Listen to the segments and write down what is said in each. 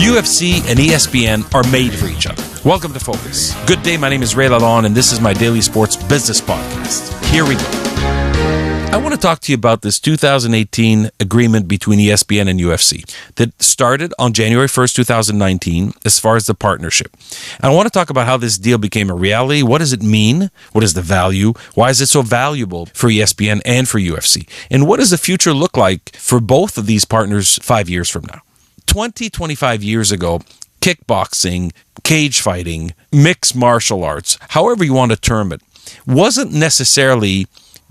UFC and ESPN are made for each other. Welcome to Focus. Good day, my name is Ray Lalonde, and this is my daily sports business podcast. Here we go. I want to talk to you about this 2018 agreement between ESPN and UFC that started on January 1st, 2019, as far as the partnership. And I want to talk about how this deal became a reality. What does it mean? What is the value? Why is it so valuable for ESPN and for UFC? And what does the future look like for both of these partners 5 years from now? 25 years ago, kickboxing, cage fighting, mixed martial arts, however you want to term it, wasn't necessarily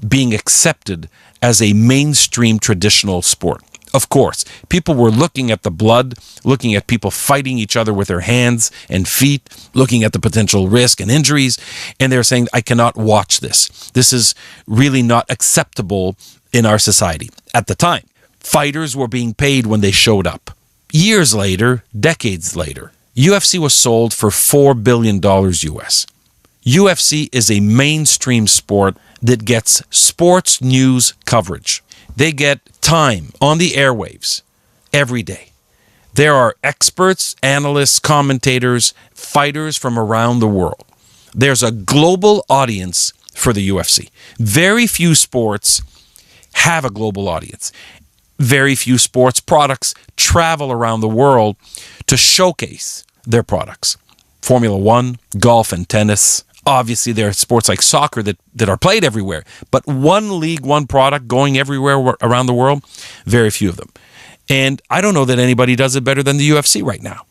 being accepted as a mainstream traditional sport. Of course, people were looking at the blood, looking at people fighting each other with their hands and feet, looking at the potential risk and injuries, and they were saying, I cannot watch this. This is really not acceptable in our society. At the time, fighters were being paid when they showed up. Years later, decades later, UFC was sold for $4 billion US. UFC is a mainstream sport that gets sports news coverage. They get time on the airwaves every day. There are experts, analysts, commentators, fighters from around the world. There's a global audience for the UFC. Very few sports have a global audience. Very few sports products travel around the world to showcase their products. Formula One, golf, and tennis. Obviously, there are sports like soccer that are played everywhere. But one league, one product going everywhere around the world, very few of them. And I don't know that anybody does it better than the UFC right now.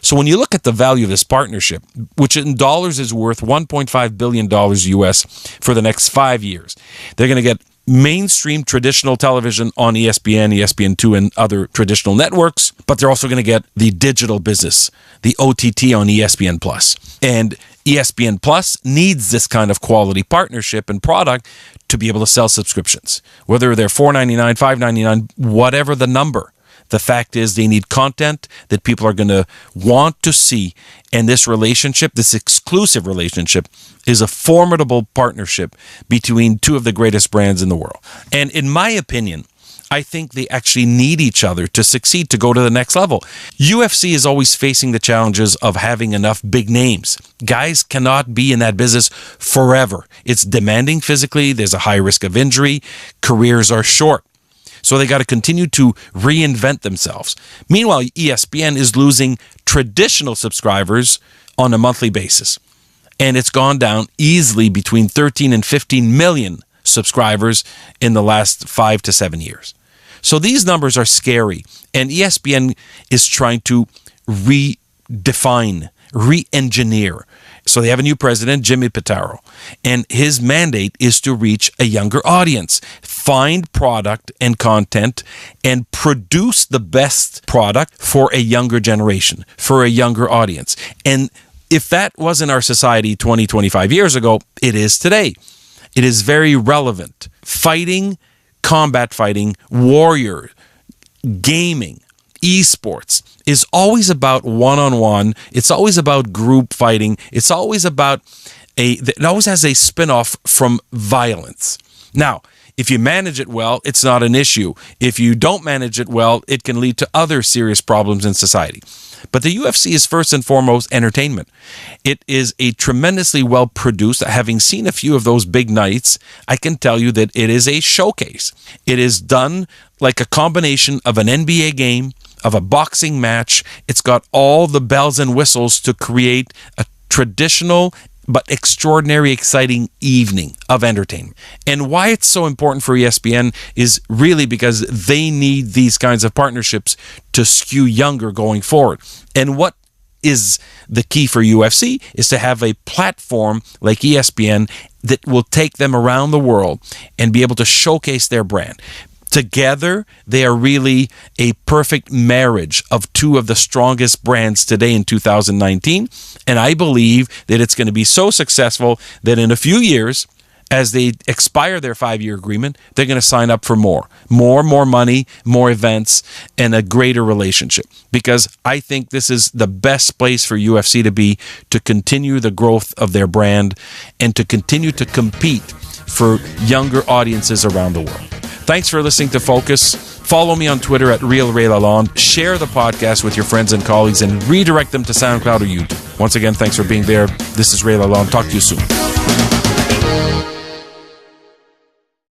So when you look at the value of this partnership, which in dollars is worth $1.5 billion US for the next 5 years, they're going to get mainstream traditional television on ESPN, ESPN2, and other traditional networks, but they're also going to get the digital business, the OTT on ESPN Plus. And ESPN Plus needs this kind of quality partnership and product to be able to sell subscriptions, whether they're $4.99, $5.99, whatever the number. The fact is they need content that people are going to want to see. And this relationship, this exclusive relationship, is a formidable partnership between two of the greatest brands in the world. And in my opinion, I think they actually need each other to succeed, to go to the next level. UFC is always facing the challenges of having enough big names. Guys cannot be in that business forever. It's demanding physically. There's a high risk of injury. Careers are short. So they got to continue to reinvent themselves. Meanwhile, ESPN is losing traditional subscribers on a monthly basis. And it's gone down easily between 13 and 15 million subscribers in the last 5 to 7 years. So these numbers are scary. And ESPN is trying to redefine, re-engineer. So they have a new president, Jimmy Pitaro, and his mandate is to reach a younger audience, find product and content, and produce the best product for a younger generation, for a younger audience. And if that wasn't our society 20, 25 years ago, it is today. It is very relevant. Fighting, combat fighting, warrior, gaming, esports is always about one-on-one. It's always about group fighting. It's always about it always has a spin-off from violence. Now, if you manage it well, it's not an issue. If you don't manage it well, it can lead to other serious problems in society. But the UFC is first and foremost entertainment. It is a tremendously well-produced. Having seen a few of those big nights, I can tell you that it is a showcase. It is done like a combination of an NBA game, of a boxing match. It's got all the bells and whistles to create a traditional but extraordinary, exciting evening of entertainment. And why it's so important for ESPN is really because they need these kinds of partnerships to skew younger going forward. And what is the key for UFC is to have a platform like ESPN that will take them around the world and be able to showcase their brand. Together, they are really a perfect marriage of two of the strongest brands today in 2019. And I believe that it's going to be so successful that in a few years, as they expire their 5-year agreement, they're going to sign up for more money, more events, and a greater relationship. Because I think this is the best place for UFC to be, to continue the growth of their brand and to continue to compete for younger audiences around the world. Thanks for listening to Focus. Follow me on Twitter at RealRayLalonde. Share the podcast with your friends and colleagues and redirect them to SoundCloud or YouTube. Once again, thanks for being there. This is Ray Lalonde. Talk to you soon.